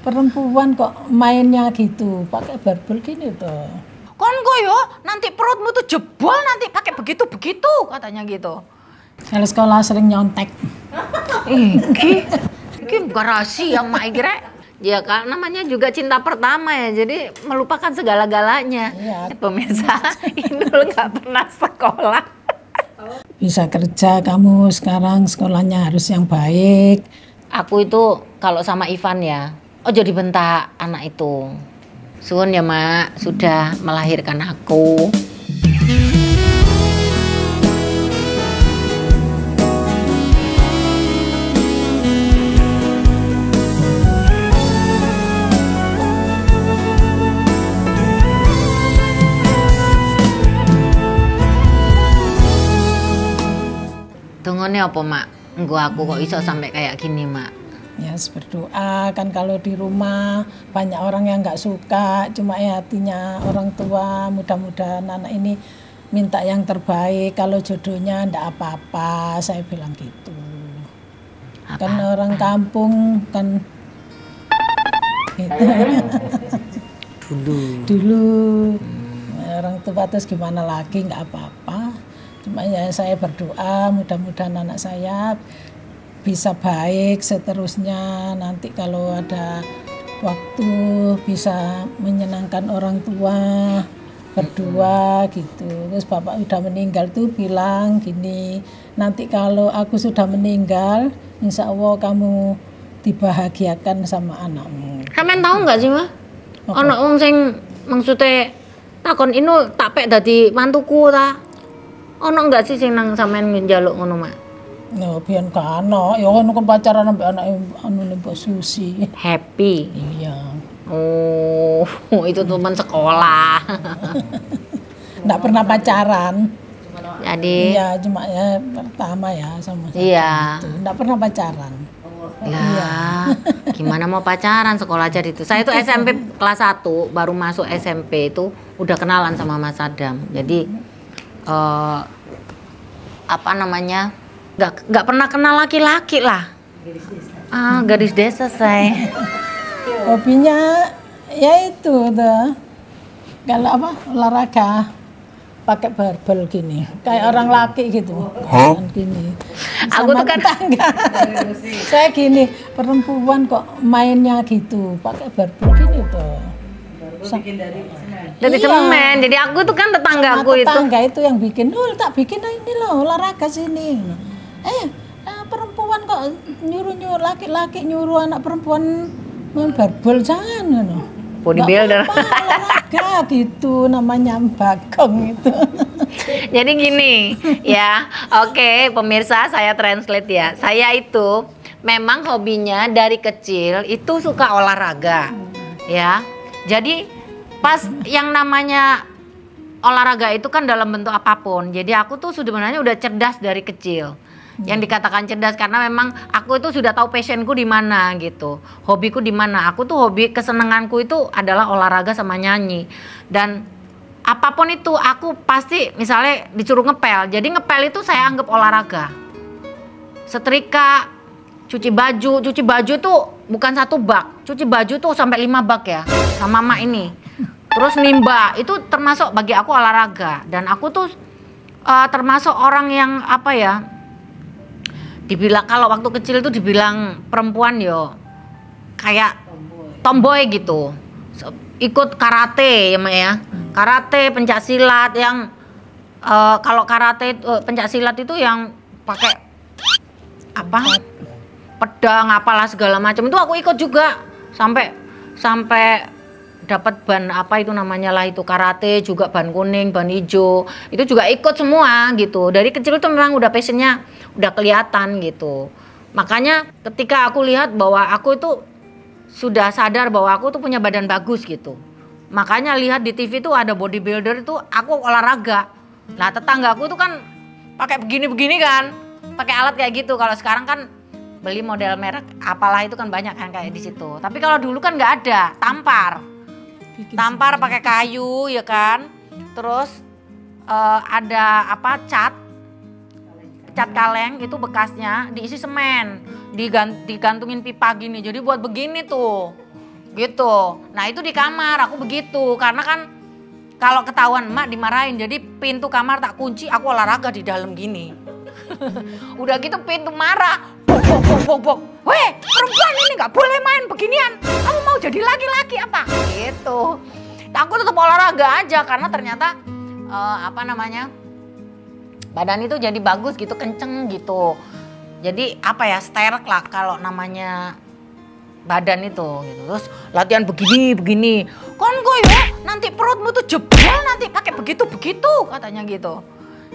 perempuan kok mainnya gitu, pakai barbel gini tuh. Kon kok yo nanti perutmu tuh jebol nanti pakai begitu katanya gitu. Kalau sekolah sering nyontek. Iki bukan rahasia mak iki rek. Ya kan namanya juga cinta pertama ya, jadi melupakan segala-galanya. Iya. Pemirsa, Inul nggak pernah sekolah. Bisa kerja kamu sekarang, sekolahnya harus yang baik. Aku itu kalau sama Ivan ya, ojo dibentak anak itu. Suwun ya mak, sudah melahirkan aku. Tunggunya apa mak? Enggak aku kok iso sampai kayak gini mak. Ya berdoa kan, kalau di rumah banyak orang yang nggak suka, cuma ya hatinya orang tua. Mudah-mudahan anak ini minta yang terbaik, kalau jodohnya ndak apa-apa, saya bilang gitu. Kan orang kampung kan gitu. dulu orang tua terus gimana lagi, nggak apa-apa. Cuma ya saya berdoa mudah-mudahan anak saya bisa baik seterusnya, nanti kalau ada waktu bisa menyenangkan orang tua berdua gitu. Terus bapak udah meninggal tuh bilang gini, nanti kalau aku sudah meninggal insya Allah kamu dibahagiakan sama anakmu. Sampeyan tahu nggak sih mah? Ono wong sing maksudnya takon Inul tak pek dadi mantuku ta? Ono nggak sih sing nang sampean njaluk ngono mak? No, biyen kana, ya ono kan pacaran ambek anake anu Mbak Susi. Happy. Iya. Oh, itu teman sekolah. Nggak pernah pacaran. Jadi Iya, cuma ya pertama ya sama iya. itu. Nggak pernah pacaran. Lah, gimana mau pacaran sekolah aja itu. Saya itu SMP kelas 1 baru masuk SMP itu udah kenalan sama Mas Adam. Jadi apa namanya? Nggak pernah kenal laki-laki lah. Gadis desa saya. Hobinya ya itu tuh. Kalau apa olahraga pakai barbel gini, kayak orang laki gitu. Gini. Aku tuh kan tangga. Saya gini, perempuan kok mainnya gitu, pakai barbel gini tuh. dari semen. Jadi aku tuh kan tetanggaku itu. Tetangga itu yang bikin, tak bikin ini loh olahraga sini. Perempuan kok nyuruh laki-laki nyuruh anak perempuan main barbel, jangan loh. Bodybuilder. Olahraga gitu namanya, bagong itu. Jadi gini ya, oke pemirsa saya translate ya. Saya itu memang hobinya dari kecil itu suka olahraga ya. Jadi pas yang namanya olahraga itu kan dalam bentuk apapun. Jadi aku tuh sebenarnya udah cerdas dari kecil. Yang dikatakan cerdas karena memang aku itu sudah tahu passionku di mana gitu, hobiku di mana. Aku tuh hobi kesenanganku itu adalah olahraga sama nyanyi. Dan apapun itu aku pasti misalnya disuruh ngepel. Jadi ngepel itu saya anggap olahraga. Setrika, cuci baju tuh bukan 1 bak. Cuci baju tuh sampai 5 bak ya sama mama ini. Terus nimba itu termasuk bagi aku olahraga. Dan aku tuh termasuk orang yang apa ya, dibilang kalau waktu kecil itu dibilang perempuan yo kayak tomboy gitu. Ikut karate ya Mak ya. Karate, pencak silat yang kalau karate pencak silat itu yang pakai apa? Pedang apalah segala macam itu aku ikut juga sampai dapat ban apa itu namanya lah, itu karate juga ban kuning, ban hijau, itu juga ikut semua gitu. Dari kecil itu memang udah passionnya udah kelihatan gitu. Makanya ketika aku lihat bahwa aku itu sudah sadar bahwa aku tuh punya badan bagus gitu. Makanya lihat di TV tuh ada bodybuilder itu aku olahraga. Nah tetanggaku tuh kan pakai begini-begini kan, pakai alat kayak gitu. Kalau sekarang kan beli model merek apalah itu kan banyak kan kayak di situ. Tapi kalau dulu kan nggak ada, tampar pakai kayu ya kan. Terus ada apa cat kaleng itu bekasnya diisi semen, digantungin pipa gini. Jadi buat begini tuh. gitu. Nah itu di kamar aku begitu, karena kan kalau ketahuan emak dimarahin, jadi pintu kamar tak kunci, aku olahraga di dalam gini. Udah gitu pintu marah, bok bok bok bok bok. Weh, perempuan ini nggak boleh main beginian. Kamu mau jadi laki-laki apa? Gitu. Aku tetap olahraga aja karena ternyata apa namanya, badan itu jadi bagus gitu, kenceng gitu. Jadi apa ya, sterek lah kalau namanya badan itu gitu. Terus latihan begini kon gue ya nanti perutmu tuh jebol nanti pakai begitu katanya gitu.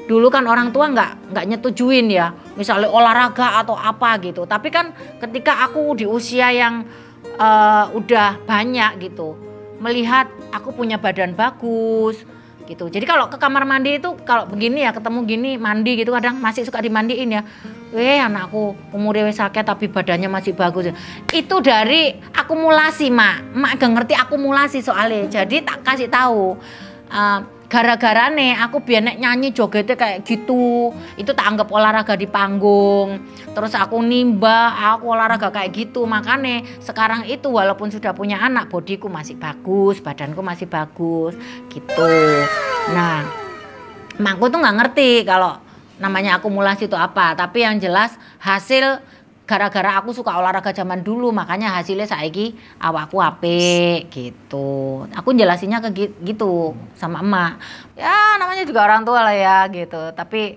Dulu kan orang tua nggak nyetujuin ya, misalnya olahraga atau apa gitu. Tapi kan ketika aku di usia yang udah banyak gitu, melihat aku punya badan bagus gitu. Jadi kalau ke kamar mandi itu kalau begini ya, ketemu gini mandi gitu, kadang masih suka dimandiin ya. Weh, anakku umurnya wis akeh tapi badannya masih bagus. Itu dari akumulasi, Mak gak ngerti akumulasi soalnya. Jadi tak kasih tahu. Gara-gara nih aku biar nek nyanyi jogetnya kayak gitu, itu tak anggap olahraga di panggung. Terus aku nimba, aku olahraga kayak gitu. Makanya sekarang itu walaupun sudah punya anak, bodiku masih bagus, badanku masih bagus gitu. Nah, makku tuh nggak ngerti kalau namanya akumulasi itu apa. Tapi yang jelas hasil gara-gara aku suka olahraga zaman dulu, makanya hasilnya saiki awakku apik gitu. Aku jelasinnya ke gitu sama emak. Ya namanya juga orang tua lah ya gitu. Tapi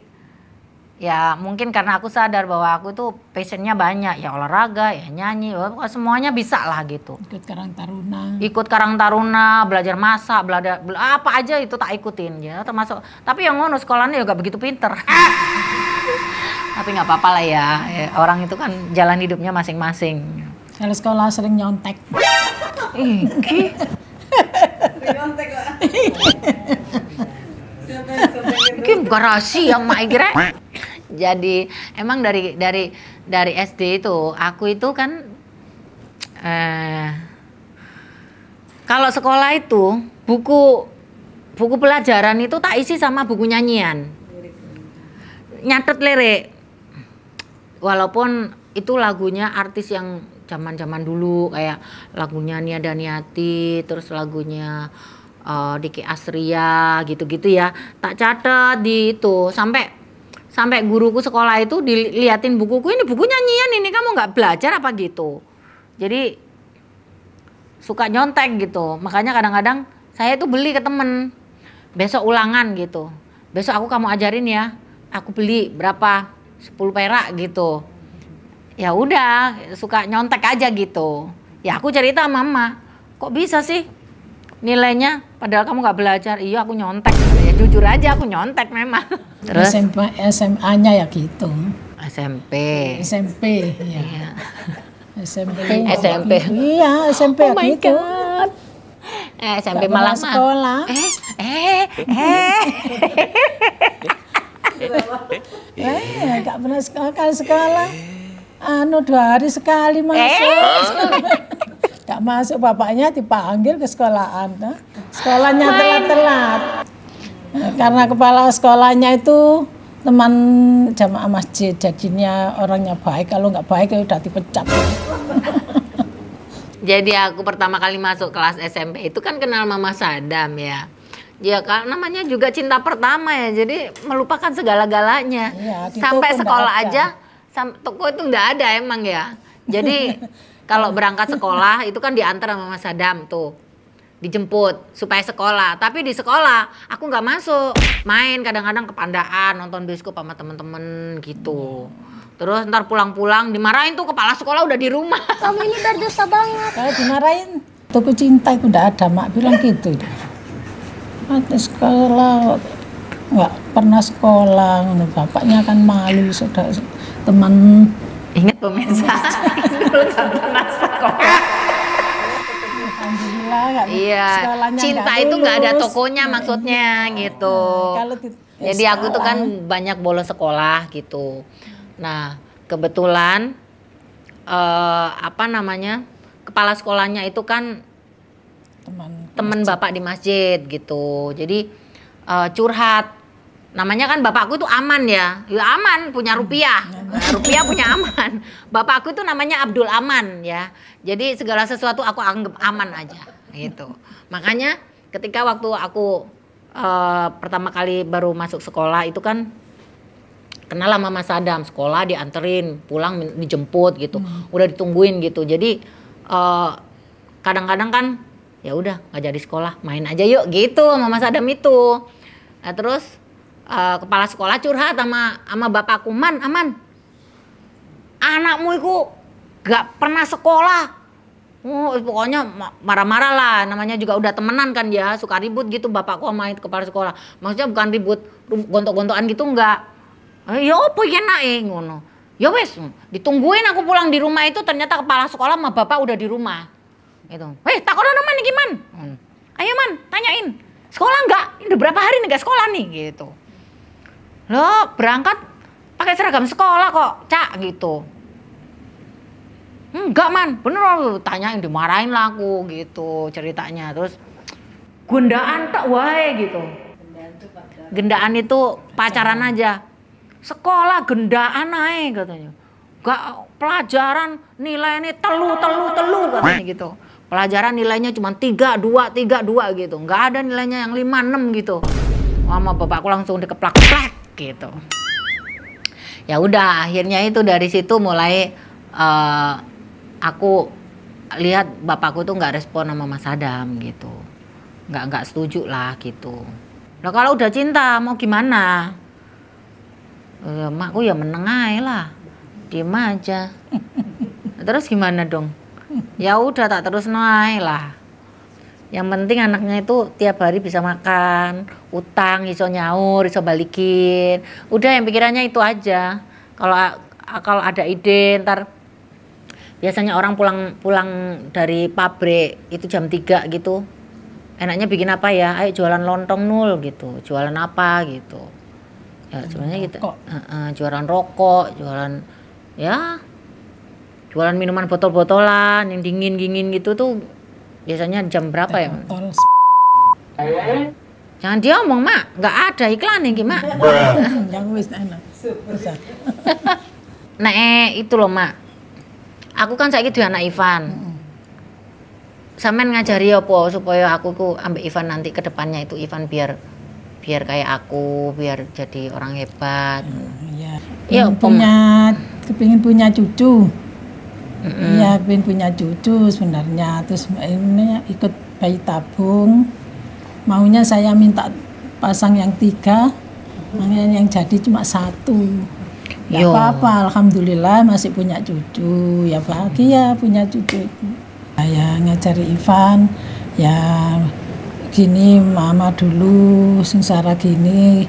ya mungkin karena aku sadar bahwa aku tuh passionnya banyak, ya olahraga, ya nyanyi, semuanya bisa lah gitu. Ikut Karang Taruna, belajar masak, belajar apa aja itu tak ikutin ya, termasuk. Tapi yang ngono sekolahnya juga begitu pinter. Tapi nggak apa-apa lah ya, orang itu kan jalan hidupnya masing-masing. Kalau sekolah sering nyontek. Nyontek lah. Ini bukan rahasia mak kira. Jadi emang dari SD itu aku itu kan kalau sekolah itu buku pelajaran itu tak isi sama buku nyanyian. Nyatet lirik. Walaupun itu lagunya artis yang zaman-zaman dulu kayak lagunya Nia Daniati, terus lagunya Diki Astria gitu-gitu ya. Tak catat di itu sampai guruku sekolah itu diliatin bukuku, ini buku nyanyian ini kamu nggak belajar apa gitu. Jadi suka nyontek gitu. Makanya kadang-kadang saya itu beli ke temen. Besok ulangan gitu. Besok aku kamu ajarin ya. Aku beli berapa? 10 perak gitu. Ya udah, suka nyontek aja gitu. Ya aku cerita sama mama, kok bisa sih nilainya padahal kamu nggak belajar? Iya aku nyontek. Ya jujur aja aku nyontek memang. Terus SMA-nya ya gitu. SMP ya. Iya. SMP. Iya, SMP oh my gitu. God. SMP malah sekolah. Gak pernah sekolah. 2 hari sekali masuk. Gak masuk, bapaknya dipanggil ke sekolahan. Sekolahnya telat-telat. Karena kepala sekolahnya itu teman jamaah masjid, jadinya orangnya baik. Kalau nggak baik ya udah dipecat. Jadi aku pertama kali masuk kelas SMP itu kan kenal Mama Sadam ya. Ya kan namanya juga cinta pertama ya. Jadi melupakan segala-galanya. Ya, sampai sekolah aja, toko itu nggak ada emang ya. Jadi kalau berangkat sekolah itu kan diantar sama Mama Sadam tuh. Dijemput supaya sekolah, tapi di sekolah aku nggak masuk, main kadang-kadang ke Pandaan nonton bioskop sama temen-temen gitu. Terus ntar pulang-pulang dimarahin tuh kepala sekolah udah di rumah. Kamu ini berdosa banget. Kalau dimarahin, toko cinta itu udah ada, mak bilang gitu. Sekolah nggak pernah sekolah, bapaknya kan malu sudah teman. Ingat pemirsa, dulu nggak pernah sekolah. Iya, cinta itu nggak ada tokonya maksudnya gitu. Jadi aku tuh kan banyak bolos sekolah gitu. Nah kebetulan kepala sekolahnya itu kan teman bapak di masjid gitu. Jadi curhat namanya kan bapakku itu Aman ya aman punya rupiah. Nah, rupiah punya aman. Bapakku itu namanya Abdul Aman ya. Jadi segala sesuatu aku anggap aman aja gitu. Makanya ketika waktu aku pertama kali baru masuk sekolah itu kan kenal sama Mas Adam, sekolah dianterin, pulang dijemput gitu, udah ditungguin gitu. Jadi kadang-kadang kan ya udah nggak jadi sekolah, main aja yuk gitu sama Mas Adam itu. Nah, terus kepala sekolah curhat sama bapakku, Aman, anakmu itu nggak pernah sekolah. Pokoknya marah-marah lah, namanya juga udah temenan kan ya, suka ribut gitu bapakku sama itu kepala sekolah. Maksudnya bukan ribut gontok-gontokan gitu enggak. Ya apa ya naik ngono. Ya wes, ditungguin aku pulang di rumah itu ternyata kepala sekolah sama bapak udah di rumah. Gitu. Takonan man nih Man. Ayo Man, tanyain. Sekolah enggak? Udah berapa hari nih enggak sekolah nih gitu. Loh, berangkat pakai seragam sekolah kok, Cak gitu. Enggak Man, bener tanyain dimarahin lah aku gitu ceritanya. Terus gendaan tak wae gitu. Gendaan itu pacaran aja. Sekolah gendaan ae katanya. Gak pelajaran nilainya telu katanya gitu. Pelajaran nilainya cuma 3, 2 gitu. Gak ada nilainya yang 5, 6 gitu. Sama bapakku langsung dikeplak-keplak gitu. Ya udah akhirnya itu dari situ mulai aku lihat bapakku tuh nggak respon sama Mas Adam gitu. Nggak setuju lah gitu. Lah kalau udah cinta mau gimana? Makku ya meneng aja lah, diem aja. Terus gimana dong? Ya udah tak terus naik lah. Yang penting anaknya itu tiap hari bisa makan, utang, iso nyaur, iso balikin. Udah yang pikirannya itu aja. Kalau ada ide ntar biasanya orang pulang dari pabrik itu jam 3 gitu. Enaknya bikin apa ya? Ayo jualan lontong Nul gitu. Jualan apa gitu. Ya sebenarnya gitu. Jualan rokok, jualan minuman botol-botolan yang dingin gitu tuh biasanya jam berapa ya? Jangan diomong Mak, nggak ada iklan nih gimana? Yang wis enak. Nah itu loh Mak. Aku kan saiki duwe anak Ivan. Sampean ngajari apa supaya aku ambek Ivan nanti ke depannya itu Ivan biar kayak aku, biar jadi orang hebat. Iya. Kepingin punya cucu. Iya, kepingin punya cucu sebenarnya. Terus ini ikut bayi tabung. Maunya saya minta pasang yang 3, makanya yang jadi cuma 1. Ya apa-apa, alhamdulillah masih punya cucu. Ya bahagia punya cucu itu. Saya ngajari Ivan, ya gini mama dulu sengsara gini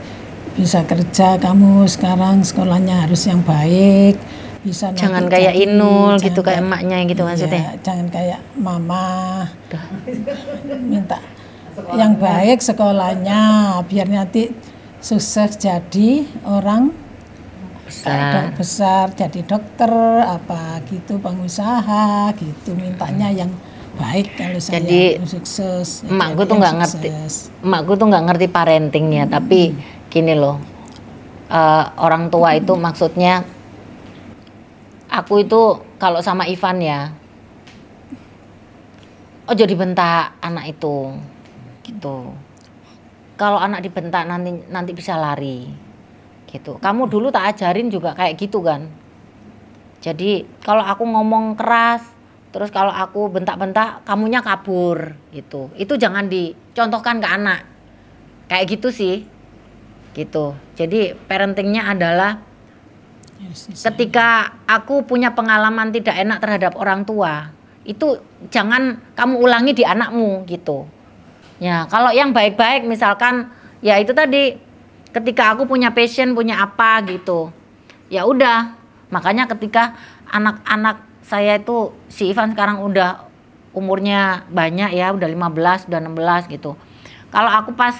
bisa kerja, kamu sekarang sekolahnya harus yang baik, bisa jangan kayak Inul gitu, kayak emaknya gitu maksudnya. Jangan kayak mama. Minta yang baik sekolahnya biar nanti sukses jadi orang besar, jadi dokter apa gitu, pengusaha gitu, mintanya yang baik kalau saya sukses. Emakku tuh nggak ngerti parentingnya, tapi gini loh, orang tua itu maksudnya aku itu kalau sama Ivan ya, jadi bentak anak itu gitu. Kalau anak dibentak nanti bisa lari gitu. Kamu dulu tak ajarin juga kayak gitu kan. Jadi kalau aku ngomong keras, terus kalau aku bentak-bentak, kamunya kabur gitu. Itu jangan dicontohkan ke anak. Kayak gitu sih. Gitu. Jadi parentingnya adalah ketika aku punya pengalaman tidak enak terhadap orang tua, itu jangan kamu ulangi di anakmu gitu. Ya, kalau yang baik-baik misalkan ya itu tadi ketika aku punya passion, punya apa gitu. Ya udah. Makanya ketika anak-anak saya itu si Ivan sekarang udah umurnya banyak ya, udah 15, udah 16 gitu. Kalau aku pas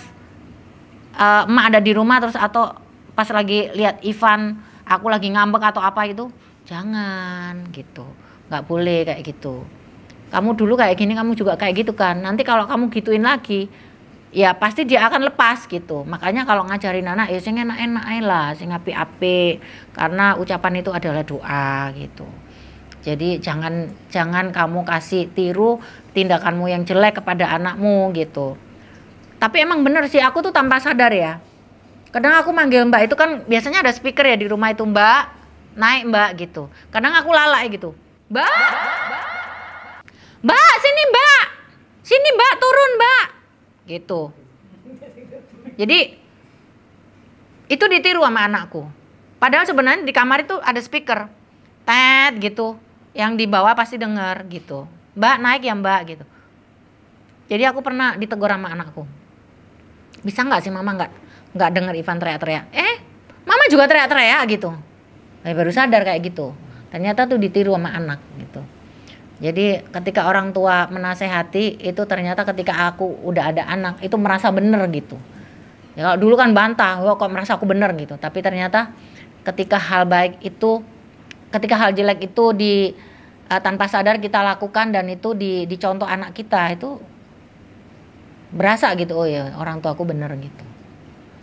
emak ada di rumah terus atau pas lagi lihat Ivan, aku lagi ngambek atau apa itu, jangan gitu. Nggak boleh kayak gitu. Kamu dulu kayak gini, kamu juga kayak gitu kan. Nanti kalau kamu gituin lagi, ya pasti dia akan lepas gitu. Makanya kalau ngajarin anak ya sing enak-enak ae lah, sing apik-apik, karena ucapan itu adalah doa gitu. Jadi jangan kamu kasih tiru tindakanmu yang jelek kepada anakmu gitu. Tapi emang bener sih, aku tuh tanpa sadar ya. Kadang aku manggil Mbak itu kan biasanya ada speaker ya di rumah itu, Mbak, naik Mbak gitu. Kadang aku lalai gitu. Mbak, Mbak sini Mbak, sini Mbak turun Mbak, gitu. Jadi itu ditiru sama anakku. Padahal sebenarnya di kamar itu ada speaker, tet gitu, yang di bawah pasti denger gitu. Mbak naik ya Mbak gitu. Jadi aku pernah ditegur sama anakku. Bisa nggak sih mama nggak denger Ivan teriak-teriak? Mama juga teriak-teriak gitu. Baru sadar kayak gitu. Ternyata tuh ditiru sama anak gitu. Jadi ketika orang tua menasehati itu ternyata ketika aku udah ada anak itu merasa bener gitu. Ya kalau dulu kan bantah, wah kok merasa aku bener gitu. Tapi ternyata ketika hal baik itu, ketika hal jelek itu tanpa sadar kita lakukan dan itu dicontoh anak kita itu berasa gitu, oh ya orang tua aku bener gitu.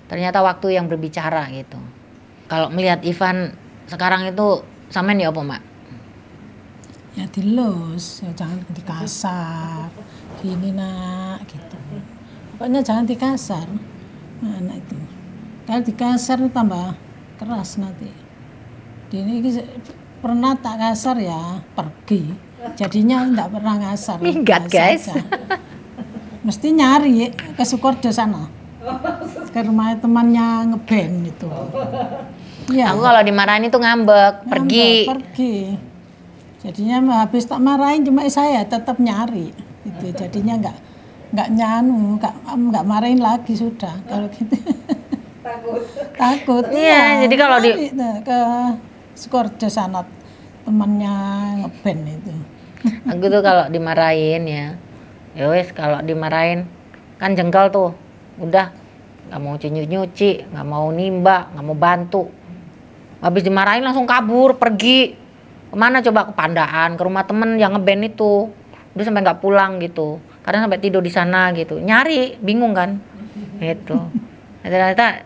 Ternyata waktu yang berbicara gitu. Kalau melihat Ivan sekarang itu sampean ya apa Mak? Ya dilus, ya jangan dikasar, gini nak gitu. Pokoknya jangan dikasar, nah, anak itu. Kalau dikasar tambah keras nanti. Ini pernah tak kasar ya pergi, jadinya enggak pernah ngasar. Minggat guys. Mesti nyari ke Sukoharjo sana, ke rumah temannya ngeband itu. Ya. Aku kalau dimarahin itu ngambek, pergi. Jadinya habis tak marahin cuma saya tetap nyari. Itu jadinya nggak nggak marahin lagi sudah kalau gitu. Takut. Iya, jadi kalau ke Sukoharjo sana temannya ngeband itu. Aku tuh kalau dimarahin ya wes kalau dimarahin kan jengkel tuh, udah nggak mau nyuci, nggak mau nimba, nggak mau bantu. Habis dimarahin langsung kabur, pergi kemana coba, ke Pandaan, ke rumah temen yang ngeband itu, udah sampai nggak pulang gitu, kadang sampai tidur di sana gitu, nyari, bingung kan, gitu. Ternyata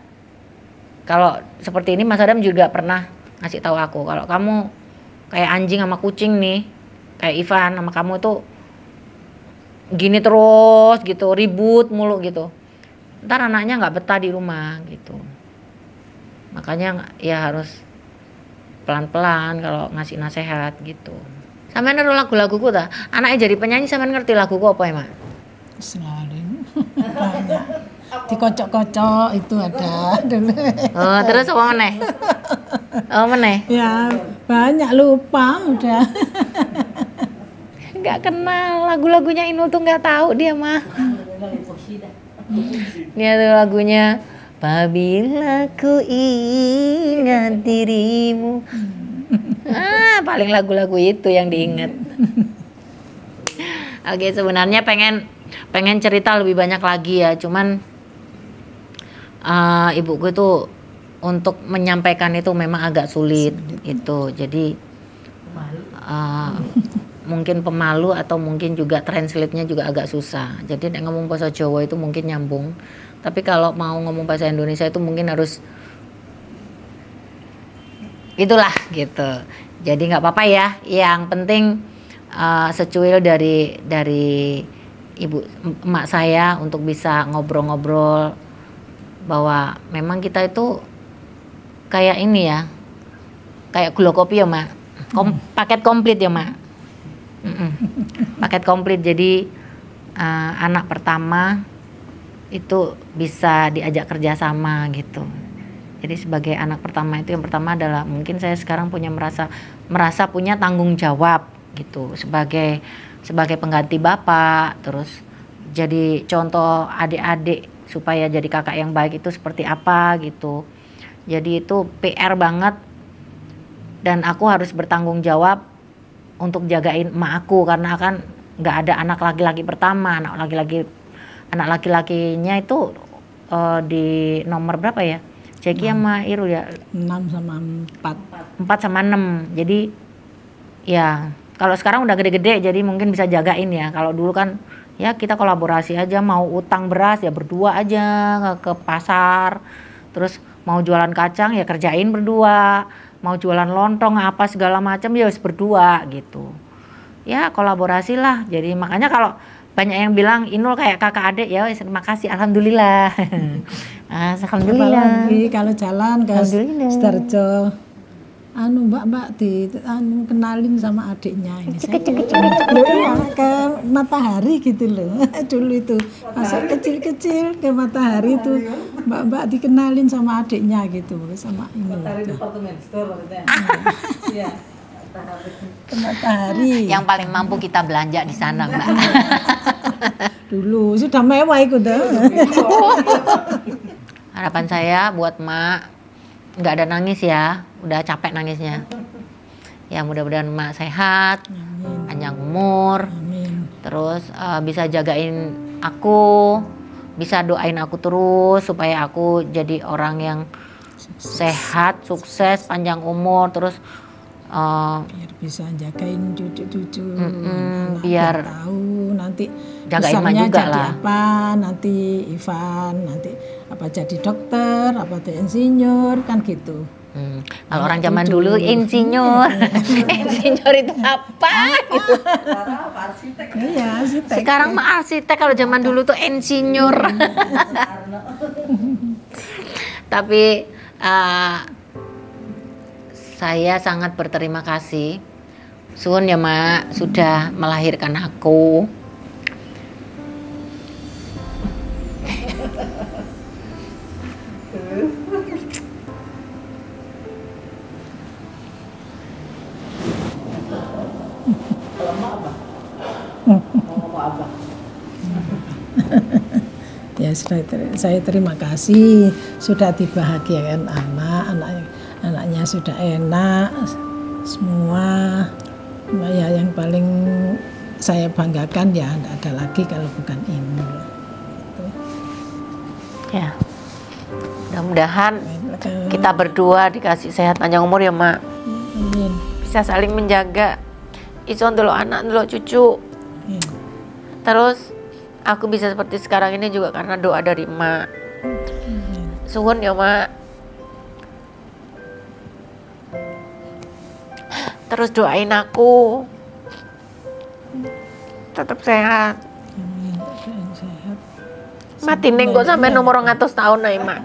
kalau seperti ini Mas Adam juga pernah ngasih tahu aku, kalau kamu kayak anjing sama kucing nih, kayak Ivan sama kamu itu gini terus gitu, ribut mulu gitu, ntar anaknya nggak betah di rumah gitu. Makanya ya harus pelan-pelan kalau ngasih nasihat gitu. Sampai naruh lagu-laguku ta, anaknya jadi penyanyi sampai ngerti laguku apa ya Mak? Selalu banyak dikocok-kocok itu ada dulu. Oh terus apa meneh? Oh meneh? Ya banyak lupa udah. Nggak kenal lagu-lagunya Inul tuh nggak tahu dia mah. Dia tuh lagunya apabila ku ingat dirimu. Paling lagu-lagu itu yang diingat. Oke, sebenarnya pengen cerita lebih banyak lagi ya, cuman ibuku itu untuk menyampaikan itu memang agak sulit itu. Jadi mungkin pemalu atau mungkin juga translate-nya juga agak susah. Jadi ngomong bahasa Jawa itu mungkin nyambung, tapi kalau mau ngomong bahasa Indonesia itu mungkin harus itulah gitu. Jadi nggak apa-apa ya. Yang penting secuil dari ibu emak saya untuk bisa ngobrol-ngobrol bahwa memang kita itu kayak ini ya, kayak gula kopi ya Mak, paket komplit ya Mak. Paket komplit. Jadi anak pertama itu bisa diajak kerjasama gitu. Jadi sebagai anak pertama itu yang pertama adalah mungkin saya sekarang punya merasa punya tanggung jawab gitu sebagai pengganti bapak, terus jadi contoh adik-adik supaya jadi kakak yang baik itu seperti apa gitu. Jadi itu PR banget dan aku harus bertanggung jawab untuk jagain emak aku karena kan nggak ada anak laki-laki pertama. Anak laki-lakinya itu di nomor berapa ya? Jeki sama Irul ya? 6 sama 4. 4 sama 6. Jadi ya kalau sekarang udah gede-gede jadi mungkin bisa jagain ya. Kalau dulu kan Ya kita kolaborasi aja, mau utang beras ya berdua aja ke pasar. Terus mau jualan kacang ya kerjain berdua. Mau jualan lontong apa segala macam ya harus berdua gitu. Ya kolaborasi lah. Jadi makanya kalau banyak yang bilang Inul kayak kakak adik ya wes, terima kasih alhamdulillah. Alhamdulillah. Apalagi kalau jalan ke Sidoarjo, mbak kenalin sama adiknya ini. Iya, ke Matahari gitu loh. Dulu itu masih kecil-kecil ke Matahari itu mbak dikenalin sama adiknya gitu, sama ini. Matahari department store maksudnya. Iya. Ke Matahari. Yang paling mampu kita belanja di sana, Mbak. Dulu sudah mewah itu dah. Harapan saya buat Mak nggak ada nangis ya, udah capek nangisnya. Ya mudah-mudahan Mak sehat, panjang umur, terus bisa jagain aku, bisa doain aku terus supaya aku jadi orang yang sehat, sukses, panjang umur, terus biar bisa jagain cucu-cucu, biar tahu nanti jagain Mak juga jadi lah. apa, nanti Ivan nanti apa jadi dokter, apa jadi insinyur kan gitu. Kalau orang zaman dulu insinyur, insinyur itu apa? Gitu. Iya, arsitek. Sekarang mah arsitek, kalau zaman dulu tuh insinyur. Tapi saya sangat berterima kasih, suwun ya Mak, sudah melahirkan aku. Ya saya terima kasih sudah dibahagiakan anaknya sudah enak semua. Ya yang paling saya banggakan ya tidak ada lagi kalau bukan Inul. Ya, mudah-mudahan kita berdua dikasih sehat panjang umur ya Mak. Amin. Bisa saling menjaga. Ison dulu anak, dulu cucu. Terus aku bisa seperti sekarang ini juga karena doa dari Mak. Suwun ya Mak. Terus doain aku tetap sehat. Amin. Sehat. Mati nih kok sampai nomor 100 tahun nih Mak.